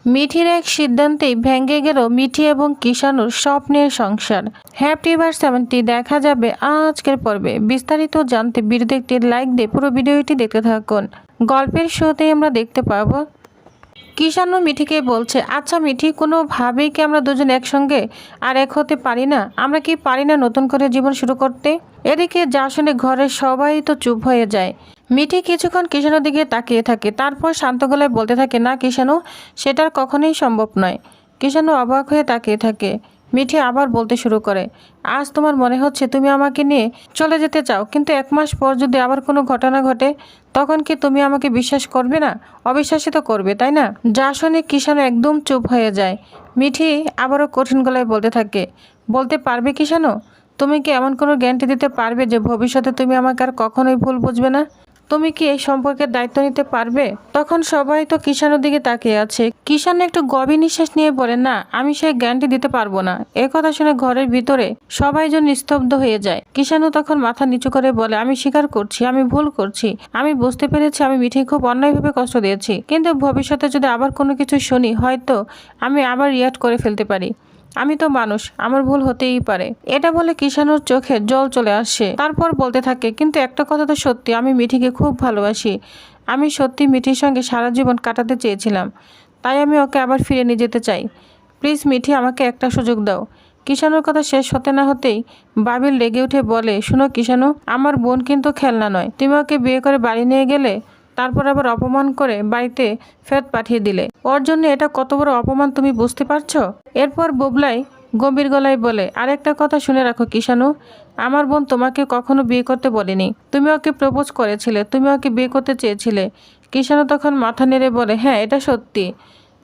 মিঠির এক সিদ্ধান্তেই ভেঙে গেল মিঠি এবং কিষাণুর স্বপ্নের সংসার। হ্যাপি ভার্স 70 দেখা যাবে আজকের পর্বে। বিস্তারিত জানতে ভিডিওতে একটি লাইক দিয়ে পুরো ভিডিওটি দেখতে থাকুন। গল্পের শুরুতেই আমরা দেখতে পাবো কিষাণু মিঠিকে বলছে, আচ্ছা মিঠি, কোনোভাবেই কি আমরা দুজন একসঙ্গে আর এক হতে পারি না? আমরা কি পারি না নতুন করে জীবন শুরু করতে? এদিকে যা শুনে ঘরের সবাই তো চুপ হয়ে যায়। মিঠি কিছুক্ষণ কিষাণুর দিকে তাকিয়ে থাকে, তারপর শান্ত গলায় বলতে থাকে, না কিষাণু, সেটার কখনোই সম্ভব নয়। কিষাণু অবাক হয়ে তাকিয়ে থাকে। মিঠি আবার বলতে শুরু করে, আজ তোমার মনে হচ্ছে তুমি আমাকে নিয়ে চলে যেতে চাও, কিন্তু 1 মাস পর যদি আবার কোনো ঘটনা ঘটে, তখন কি তুমি আমাকে বিশ্বাস করবে না? অবিশ্বাসী তো করবে, তাই না? যা শুনে কিষাণু একদম চুপ হয়ে যায়। মিঠি আবারও কঠিন গলায় বলতে থাকে, বলতে পারবে কিষাণু, তুমি কি এমন কোনো গ্যারান্টি দিতে পারবে যে ভবিষ্যতে তুমি আমাকে আর কখনোই ভুল বুঝবে না? তুমি কি এই সম্পর্কের দায়িত্ব নিতে পারবে? তখন সবাই তো কিষাণুর দিকে তাকিয়ে আছে। কিষাণু একটু গভীর নিঃশ্বাস নিয়ে বলে, না, আমি সেই গ্যারান্টি দিতে পারবো না। এ কথা শুনে ঘরের ভিতরে সবাই যেন নিস্তব্ধ হয়ে যায়। কিষাণু তখন মাথা নিচু করে বলে, আমি স্বীকার করছি, আমি ভুল করছি। আমি বুঝতে পেরেছি আমি মিঠি খুব অন্যায়ভাবে কষ্ট দিয়েছি, কিন্তু ভবিষ্যতে যদি আবার কোনো কিছু শুনি, হয়তো আমি আবার রিয়াক্ট করে ফেলতে পারি। আমি তো মানুষ, আমার ভুল হতেই পারে। এটা বলে কিষাণুর চোখে জল চলে আসে। তারপর বলতে থাকে, কিন্তু একটা কথা তো সত্যি, আমি মিঠিকে খুব ভালোবাসি। আমি সত্যি মিঠির সঙ্গে সারা জীবন কাটাতে চেয়েছিলাম, তাই আমি ওকে আবার ফিরে নিয়ে যেতে চাই। প্লিজ মিঠি, আমাকে একটা সুযোগ দাও। কিষাণুর কথা শেষ হতে না হতেই বাবিল রেগে উঠে বলে, শুনো কিষাণু, আমার বোন কিন্তু খেলনা নয়। তুমি ওকে বিয়ে করে বাড়ি নিয়ে গেলে, তারপর আবার অপমান করে বাড়িতে ফেরত পাঠিয়ে দিলে। ওর জন্য এটা কত বড় অপমান তুমি বুঝতে পারছো? এরপর বুবলাই গম্ভীর গলায় বলে, আরেকটা কথা শুনে রাখো কিষাণু, আমার বোন তোমাকে কখনো বিয়ে করতে বলেনি। তুমি ওকে প্রপোজ করেছিলে, তুমি ওকে বিয়ে করতে চেয়েছিলে। কিষাণু তখন মাথা নেড়ে বলে, হ্যাঁ, এটা সত্যি।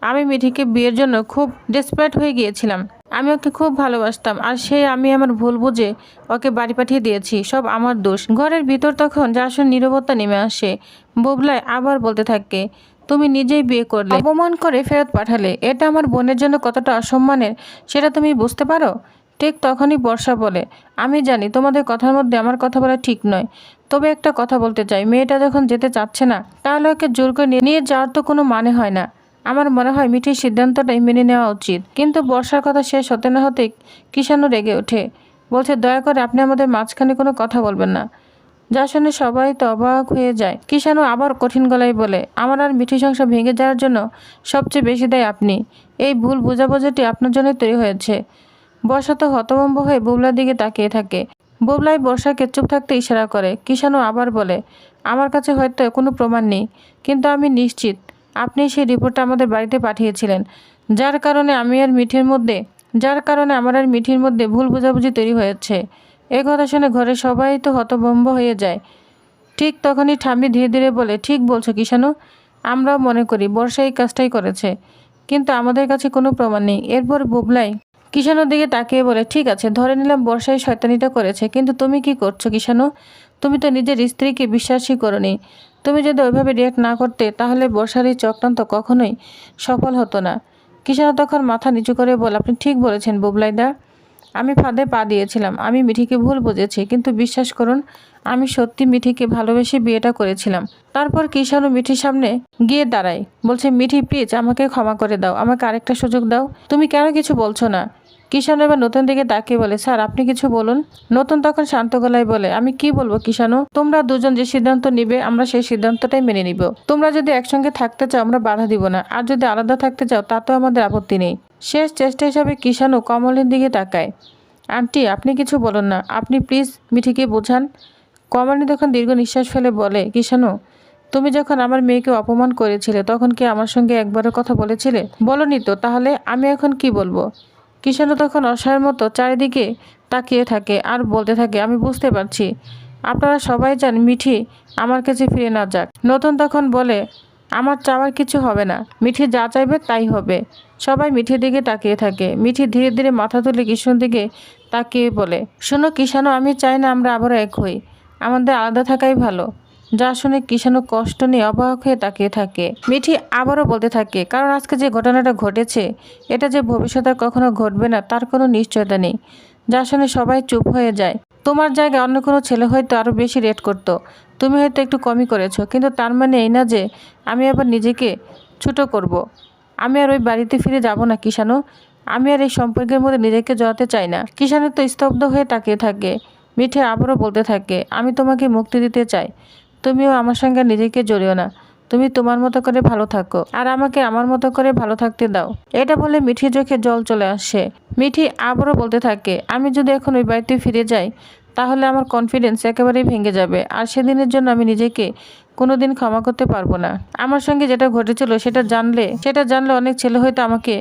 আমি মিঠিকে বিয়ের জন্য খুব ডেসপারেট হয়ে গিয়েছিলাম। আমি ওকে খুব ভালোবাসতাম, আর আমি আমার ভুল বুঝে ওকে বাড়ি পাঠিয়ে দিয়েছি। সব আমার দোষ। ঘরের ভিতর তখন যার নীরবতা নেমে আসে। বুবলাই আবার বলতে থাকে, তুমি নিজেই বিয়ে করলে, অপমান করে ফেরত পাঠালে। এটা আমার বোনের জন্য কতটা অসম্মানের সেটা তুমি বুঝতে পারো? ঠিক তখনই বর্ষা বলে, আমি জানি তোমাদের কথার মধ্যে আমার কথা বলা ঠিক নয়, তবে একটা কথা বলতে চাই, মেয়েটা যখন যেতে চাচ্ছে না, তাহলে ওকে জোর করে নিয়ে যাওয়ার তো কোনো মানে হয় না। আমার মনে হয় মিঠির সিদ্ধান্তটাই মেনে নেওয়া উচিত। কিন্তু বর্ষার কথা শেষ হতে না হতে কিষাণু রেগে ওঠে, বলছে, দয়া করে আপনি আমাদের মাঝখানে কোনো কথা বলবেন না। যা শুনে সবাই তো অবাক হয়ে যায়। কিষাণু আবার কঠিন গলায় বলে, আমার আর মিঠি সংসার ভেঙে যাওয়ার জন্য সবচেয়ে বেশি দায়ী আপনি। এই ভুল বোঝাবুঝিটি আপনার জন্যই তৈরি হয়েছে। বর্ষা তো হতভম্ব হয়ে বুবলার দিকে তাকিয়ে থাকে। বুবলাই বর্ষাকে চুপ থাকতে ইশারা করে। কিষাণু আবার বলে, আমার কাছে হয়তো কোনো প্রমাণ নেই, কিন্তু আমি নিশ্চিত আপনি সেই রিপোর্টটা আমাদের বাড়িতে পাঠিয়েছিলেন, যার কারণে আমার আর মিঠির মধ্যে ভুল বোঝাবুঝি তৈরি হয়েছে। এ কথা শুনে ঘরের সবাই তো হতভম্ব হয়ে যায়। ঠিক তখনই ঠাম্মি ধীরে ধীরে বলে, ঠিক বলছো কিষাণু, আমরাও মনে করি বর্ষা এই কাজটাই করেছে, কিন্তু আমাদের কাছে কোনো প্রমাণ নেই। এরপর বুবলাই কিষাণুর দিকে তাকিয়ে বলে, ঠিক আছে, ধরে নিলাম বর্ষাই শয়তানিটা করেছে, কিন্তু তুমি কি করছো কিষাণু? তুমি তো নিজের স্ত্রীকে বিশ্বাসই করোনি। তুমি যদি ওইভাবে রিয়াক্ট না করতে, তাহলে বর্ষার এই চক্রান্ত কখনোই সফল হতো না। কিষাণু তখন মাথা নিচু করে বলে, আপনি ঠিক বলেছেন বুবলাইদা, আমি ফাঁদে পা দিয়েছিলাম। আমি মিঠিকে ভুল বুঝেছি, কিন্তু বিশ্বাস করুন, আমি সত্যি মিঠিকে ভালোবেসে বিয়েটা করেছিলাম। তারপর কিষাণু মিঠির সামনে গিয়ে দাঁড়ায়, বলছে, মিঠি প্লিজ আমাকে ক্ষমা করে দাও, আমাকে আরেকটা সুযোগ দাও। তুমি কেন কিছু বলছো না? কিষাণু এবার নতুন দিকে তাকিয়ে বলে, স্যার আপনি কিছু বলুন। নতুন তখন শান্ত গলায় বলে, আমি কি বলবো কিষাণু, তোমরা দুজন যে সিদ্ধান্ত নিবে আমরা সেই সিদ্ধান্তটাই মেনে নিব। তোমরা যদি একসঙ্গে থাকতে চাও আমরা বাধা দিব না, আর যদি আলাদা থাকতে চাও তাতেও আমাদের আপত্তি নেই। শেষ চেষ্টা হিসাবে কিষাণু কমলের দিকে তাকায়। আন্টি আপনি কিছু বলুন না, আপনি প্লিজ মিঠিকে বোঝান। কমলি তখন দীর্ঘ নিঃশ্বাস ফেলে বলে, কিষাণু, তুমি যখন আমার মেয়েকে অপমান করেছিলে তখন কি আমার সঙ্গে একবারও কথা বলেছিলে? বলনি তো, তাহলে আমি এখন কি বলবো? কিষাণু তখন অসহায়ের মতো চারিদিকে তাকিয়ে থাকে আর বলতে থাকে, আমি বুঝতে পারছি আপনারা সবাই চান মিঠি আমার কাছে ফিরে না যাক। নতুন তখন বলে, আমার চাওয়ার কিছু হবে না, মিঠি যা চাইবে তাই হবে। সবাই মিঠির দিকে তাকিয়ে থাকে। মিঠি ধীরে ধীরে মাথা তুলে কিষাণুর দিকে তাকিয়ে বলে, শোনো কিষাণু, আমি চাই না আমরা আবারও এক হই, আমাদের আলাদা থাকাই ভালো। যা শুনে কিষাণু কষ্ট নিয়ে অবাক হয়ে তাকিয়ে থাকে। মিঠি আবারও বলতে থাকে, কারণ আজকে যে ঘটনাটা ঘটেছে, এটা যে ভবিষ্যতে কখনো ঘটবে না তার কোনো নিশ্চয়তা নেই। যা শুনে সবাই চুপ হয়ে যায়। তোমার জায়গায় অন্য কোনো ছেলে হয়তো আরও বেশি রেট করতো, তুমি হয়তো একটু কমই করেছো, কিন্তু তার মানে এই না যে আমি আবার নিজেকে ছোট করব। আমি আর ওই বাড়িতে ফিরে যাব না কিষাণু। আমি আর এই সম্পর্কের মধ্যে নিজেকে জড়াতে চাই না। কিষাণু তো স্তব্ধ হয়ে তাকিয়ে থাকে। মিঠি আবারও বলতে থাকে, আমি তোমাকে মুক্তি দিতে চাই। তুমিও আমার সঙ্গে নিজেকে জড়িও না। তুমি তোমার মতো করে ভালো থাকো, আর আমাকে আমার মতো করে ভালো থাকতে দাও। এটা বলে মিঠির চোখে জল চলে আসে। মিঠি আবারও বলতে থাকে, আমি যদি এখন ওই বাড়িতে ফিরে যাই তাহলে আমার কনফিডেন্স একেবারেই ভেঙে যাবে, আর সেদিনের জন্য আমি নিজেকে কোনোদিন ক্ষমা করতে পারবো না। আমার সঙ্গে যেটা ঘটেছিল সেটা জানলে অনেক ছেলে হয়তো আমাকে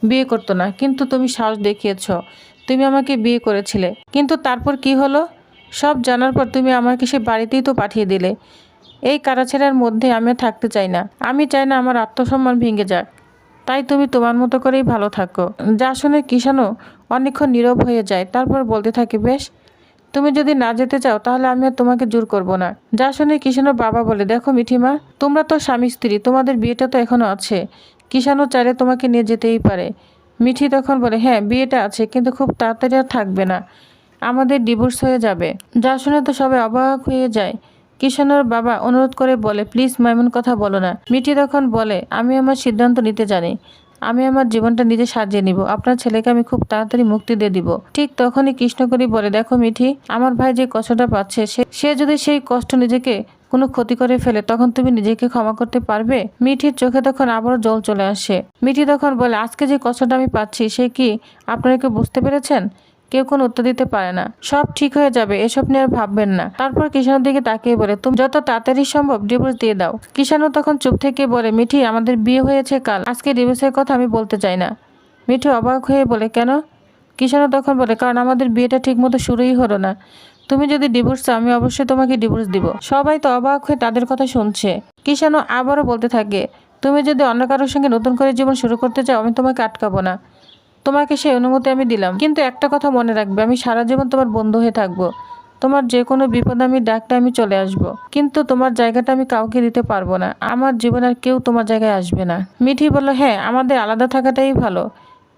বিয়ে করতো না, কিন্তু তুমি সাহস দেখিয়েছ। তুমি আমাকে বিয়ে করেছিলে, কিন্তু তারপর কি হলো? সব জানার পর তুমি আমাকে সে বাড়িতেই তো পাঠিয়ে দিলে। এই কারাছেড়ার মধ্যে আমি আর থাকতে চাই না। আমি চাই না আমার আত্মসম্মান ভেঙে যাক। তাই তুমি তোমার মতো করেই ভালো থাকো। যা শুনে কিষাণু অনেকক্ষণ নীরব হয়ে যায়। তারপর বলতে থাকে, বেশ, তুমি যদি না যেতে চাও তাহলে আমি আর তোমাকে জোর করব না। যা শুনে কিষাণুর বাবা বলে, দেখো মিঠিমা, তোমরা তো স্বামী স্ত্রী, তোমাদের বিয়েটা তো এখনো আছে। কিষাণু চাইলে তোমাকে নিয়ে যেতেই পারে। মিঠি তখন বলে, হ্যাঁ বিয়েটা আছে, কিন্তু খুব তাড়াতাড়ি আর থাকবে না, আমাদের ডিভোর্স হয়ে যাবে। যা শুনে তো সবাই অবাক হয়ে যায়। কিষাণুর বাবা অনুরোধ করে বলে, প্লিজ মা এমন কথা বলো না। মিঠি তখন বলে, আমি আমার সিদ্ধান্ত নিতে জানি। আমি আমার জীবনটা নিজে সাজিয়ে নিব। আপনার ছেলেকে আমি খুব তাড়াতাড়ি মুক্তি দিয়ে দিব। ঠিক তখনই কৃষ্ণকরি বলে, দেখো মিঠি, আমার ভাই যে কষ্টটা পাচ্ছে, সে যদি সেই কষ্ট নিজেকে কোনো ক্ষতি করে ফেলে তখন তুমি নিজেকে ক্ষমা করতে পারবে? মিঠির চোখে তখন আবারও জল চলে আসে। মিঠি তখন বলে, আজকে যে কষ্টটা আমি পাচ্ছি সে কি আপনারা কেউ বুঝতে পেরেছেন? কেউ কোনো উত্তর দিতে পারে না। সব ঠিক হয়ে যাবে, এসব নিয়ে আর ভাববেন না। তারপর কিষাণুর দিকে তাকিয়ে বলে, তুমি যত তাড়াতাড়ি সম্ভব ডিভোর্স দিয়ে দাও। কিষাণু তখন চুপ থেকে বলে, মিঠি, আমাদের বিয়ে হয়েছে কাল, আজকে ডিভোর্সের কথা আমি বলতে চাই না। মিঠি অবাক হয়ে বলে, কেন? কিষাণু তখন বলে, কারণ আমাদের বিয়েটা ঠিক মতো শুরুই হলো না। তুমি যদি ডিভোর্স চাও আমি অবশ্যই তোমাকে ডিভোর্স দিব। সবাই তো অবাক হয়ে তাদের কথা শুনছে। কিষাণু আবারও বলতে থাকে, তুমি যদি অন্য কারোর সঙ্গে নতুন করে জীবন শুরু করতে চাও আমি তোমাকে আটকাবো না। তোমাকে সেই অনুমতি আমি দিলাম, কিন্তু একটা কথা মনে রাখবে, আমি সারা জীবন তোমার বন্ধু হয়ে থাকবো। তোমার যে কোনো বিপদ আমি ডাকলে আমি চলে আসব, কিন্তু তোমার জায়গাটা আমি কাউকে দিতে পারবো না। আমার জীবনে আর কেউ তোমার জায়গায় আসবে না। মিঠি বলল, হ্যাঁ, আমাদের আলাদা থাকাটাই ভালো।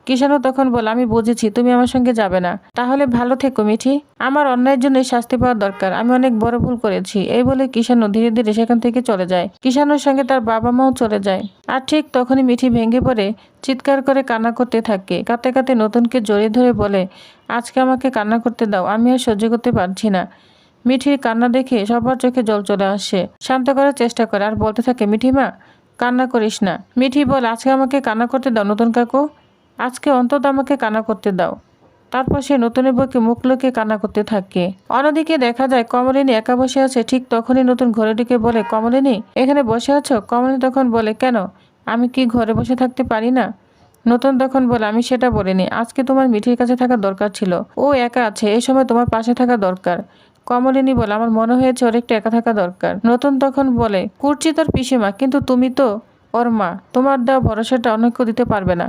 কিষাণু তখন বলে, আমি বুঝেছি, তুমি আমার সঙ্গে যাবে না। তাহলে ভালো থেকো মিঠি। আমার অন্যায়ের জন্য শাস্তি পাওয়া দরকার। আমি অনেক বড় ভুল করেছি। এই বলে কিষাণু ধীরে ধীরে সেখান থেকে চলে যায়। কিষাণুর সঙ্গে তার বাবা মাও চলে যায়। আর ঠিক তখনই মিঠি ভেঙে পড়ে চিৎকার করে কান্না করতে থাকে। কাঁদতে কাঁদতে নতুনকে জড়িয়ে ধরে বলে, আজকে আমাকে কান্না করতে দাও, আমি আর সহ্য করতে পারছি না। মিঠির কান্না দেখে সবার চোখে জল চলে আসে। শান্ত করার চেষ্টা করে আর বলতে থাকে, মিঠিমা, কান্না করিস না। মিঠি বল, আজকে আমাকে কান্না করতে দাও নতুন কাকু, আজকে অন্তত আমাকে কান্না করতে দাও। তারপর সে নতুনের বউকে মুখ লুকিয়ে কান্না করতে থাকে। অন্যদিকে দেখা যায় কমলিনী একা বসে আছে। ঠিক তখনই নতুন ঘরে ঢুকে বলে, কমলিনী, এখানে বসে আছো? কমলিনী তখন বলে, কেন, আমি কি ঘরে বসে থাকতে পারি না? নতুন তখন বলে, আমি সেটা বলিনি, আজকে তোমার মিঠির কাছে থাকা দরকার ছিল। ও একা আছে, এই সময় তোমার পাশে থাকা দরকার। কমলিনী বলে, আমার মনে হয়েছে ওর একটু একা থাকা দরকার। নতুন তখন বলে, কুর্চি তোর পিসিমা, কিন্তু তুমি তো ওর মা, তোমার দেওয়া ভরসাটা অনেককে দিতে পারবে না।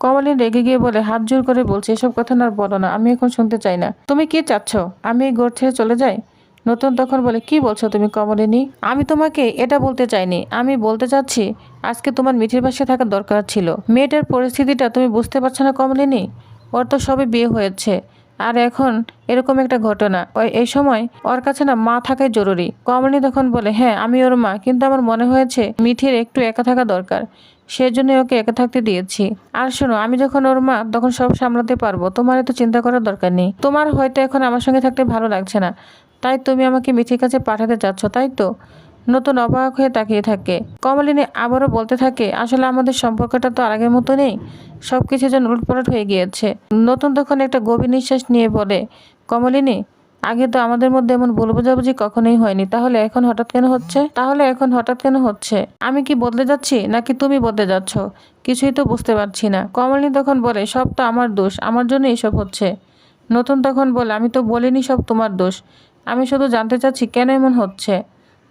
কমলিনী রেগে গিয়ে বলে, হাত জোর করে বলছি, এসব কথা না বলো না, আমি এখন শুনতে চাই না। তুমি কি চাচ্ছ, আমি এই ঘর ছেড়ে চলে যাই? নতুন তখন বলে, কি বলছো তুমি কমলিনী? আমি তোমাকে এটা বলতে চাইনি, আমি বলতে চাচ্ছি আজকে তোমার মিঠির পাশে থাকার দরকার ছিল। মেয়েটার পরিস্থিতিটা তুমি বুঝতে পারছো না কমলিনী? ওর তো সবে বিয়ে হয়েছে, আর এখন এরকম একটা ঘটনা, এই সময় ওর কাছে না মা থাকাই জরুরি। কমলিনী তখন বলে, হ্যাঁ আমি ওর মা, কিন্তু আমার মনে হয়েছে মিঠির একটু একা থাকা দরকার, সেজন্য ওকে একা থাকতে দিয়েছি। আর শোনো, আমি যখন ওর মা তখন সব সামলাতে পারবো, তোমার এত চিন্তা করার দরকার নেই। তোমার হয়তো এখন আমার সঙ্গে থাকতে ভালো লাগছে না, তাই তুমি আমাকে মিঠির কাছে পাঠাতে চাচ্ছ, তাই তো? নতুন অবাক হয়ে তাকিয়ে থাকে। কমলিনী আবারও বলতে থাকে, আসলে আমাদের সম্পর্কটা তো আর আগের মতো নেই, সবকিছু যেন উলটপালট হয়ে গিয়েছে। নতুন তখন একটা গভীর নিঃশ্বাস নিয়ে বলে, কমলিনী, আগে তো আমাদের মধ্যে এমন ভুল বোঝাবুঝি কখনোই হয়নি, তাহলে এখন হঠাৎ কেন হচ্ছে? আমি কি বদলে যাচ্ছি নাকি তুমি বদলে যাচ্ছ? কিছুই তো বুঝতে পারছি না। কমলিনী তখন বলে, সব তো আমার দোষ, আমার জন্য এসব হচ্ছে। নতুন তখন বলে, আমি তো বলিনি সব তোমার দোষ, আমি শুধু জানতে চাচ্ছি কেন এমন হচ্ছে।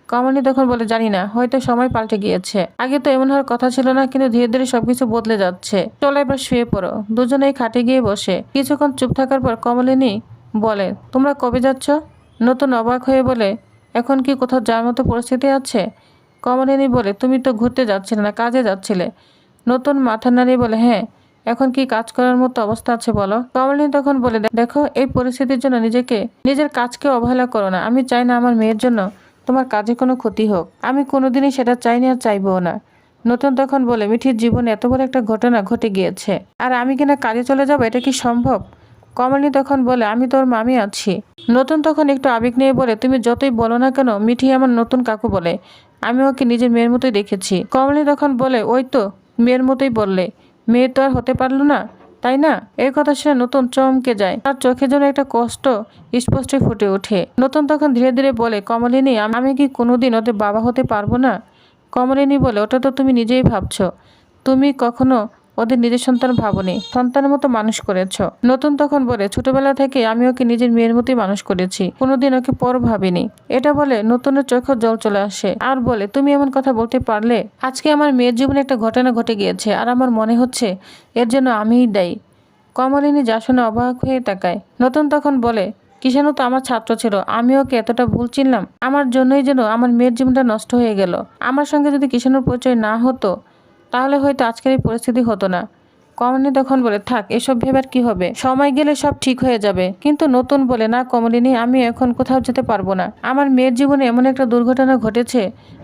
কমলিনী তখন বলে, জানি না, হয়তো সময় পাল্টে গিয়েছে, আগে তো এমন হওয়ার কথা ছিল না, কিন্তু ধীরে ধীরে সবকিছু বদলে যাচ্ছে। চলো এবার শুয়ে পড়ো। দুজনেই খাটে গিয়ে বসে কিছুক্ষণ চুপ থাকার পর কমলিনী বলে, তোমরা কবে যাচ্ছ? নতুন অবাক হয়ে বলে, এখন কি কোথাও যাওয়ার মতো পরিস্থিতি আছে? কমলিনী বলে, তুমি তো ঘুরতে যাচ্ছিলে না, কাজে যাচ্ছিলে। নতুন মাথা নাড়িয়ে বলে, হ্যাঁ, এখন কি কাজ করার মতো অবস্থা আছে বলো? কমলিনী তখন বলে, দেখো, এই পরিস্থিতির জন্য নিজের কাজকে অবহেলা করো না। আমি চাই না আমার মেয়ের জন্য তোমার কাজে কোনো ক্ষতি হোক, আমি কোনোদিনই সেটা চাইনি আর চাইবও না। নতুন তখন বলে, মিঠির জীবনে এত বড় একটা ঘটনা ঘটে গিয়েছে, আর আমি কিনা কাজে চলে যাবো, এটা কি সম্ভব? কমলিনী তখন বলে, আমি তোর মামি আছি। নতুন তখন একটু আবেগ নিয়ে বলে, তুমি যতই বলো না কেন, মিঠি আমার নতুন কাকু বলে, আমি ওকে নিজের মেয়ের মতোই দেখেছি। কমলিনী তখন বলে, ওই তো মেয়ের মতোই বললে, মেয়ে তো আর হতে পারলো না, তাই না? এই কথা শুনে নতুন চমকে যায়, তার চোখে যেন একটা কষ্ট স্পষ্ট ফুটে ওঠে। নতুন তখন ধীরে ধীরে বলে, কমলিনী, আমি কি কোনোদিন ওদের বাবা হতে পারবো না? কমলিনী বলে, ওটা তো তুমি নিজেই ভাবছো, তুমি কখনো ওদের নিজের সন্তান ভাবনি, সন্তানের মতো মানুষ করেছ। নতুন তখন বলে, ছোটবেলা থেকে আমি ওকে নিজের মেয়ের মতোই মানুষ করেছি, কোনোদিন ওকে পর ভাবিনি। এটা বলে নতুনের চোখে জল চলে আসে, আর বলে, তুমি এমন কথা বলতে পারলে? আজকে আমার মেয়ের জীবনে একটা ঘটনা ঘটে গিয়েছে, আর আমার মনে হচ্ছে এর জন্য আমিই দায়ী। কমলিনী যা শুনে অবাক হয়ে তাকায়। নতুন তখন বলে, কিষাণু তো আমার ছাত্র ছিল, আমি ওকে এতটা ভুল চিনলাম? আমার জন্যই যেন আমার মেয়ের জীবনটা নষ্ট হয়ে গেল। আমার সঙ্গে যদি কিষাণুর পরিচয় না হতো, তাহলে হয়তো আজকের এই পরিস্থিতি হতো না। কমলিনী তখন বলে, থাক, এসব ভেবার কি হবে, সময় গেলে সব ঠিক হয়ে যাবে। কিন্তু নতুন বলে, না কমলিনী, আমি এখন কোথাও যেতে পারবো না। আমার মেয়ের জীবনে এমন একটা দুর্ঘটনা ঘটেছে,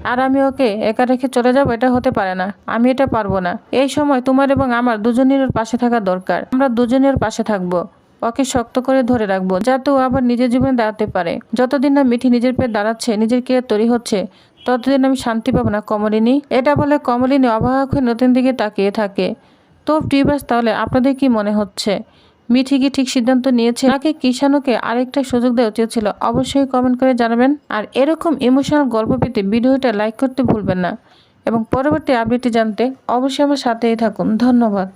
আর আমি ওকে একা রেখে চলে যাবো, এটা হতে পারে না, আমি এটা পারবো না। এই সময় তোমার এবং আমার দুজনের পাশে থাকা দরকার, আমরা দুজনের পাশে থাকবো, ওকে শক্ত করে ধরে রাখবো, যাতে ও আবার নিজের জীবনে দাঁড়াতে পারে। যতদিন না মিঠি নিজের পেয়ে দাঁড়াচ্ছে, নিজের কেয়ার তৈরি হচ্ছে, ততদিন আমি শান্তি পাবো না কমলিনী। এটা বলে কমলিনী অবাক হয়ে নতুন দিকে তাকিয়ে থাকে। তো ভিউয়ার্স, তাহলে আপনাদের কি মনে হচ্ছে, মিঠি কি ঠিক সিদ্ধান্ত নিয়েছে, নাকি কিষাণুকে আরেকটা সুযোগ দেওয়া উচিত ছিল? অবশ্যই কমেন্ট করে জানাবেন। আর এরকম ইমোশনাল গল্প পেতে ভিডিওটা লাইক করতে ভুলবেন না, এবং পরবর্তী আপডেটটি জানতে অবশ্যই আমার সাথেই থাকুন। ধন্যবাদ।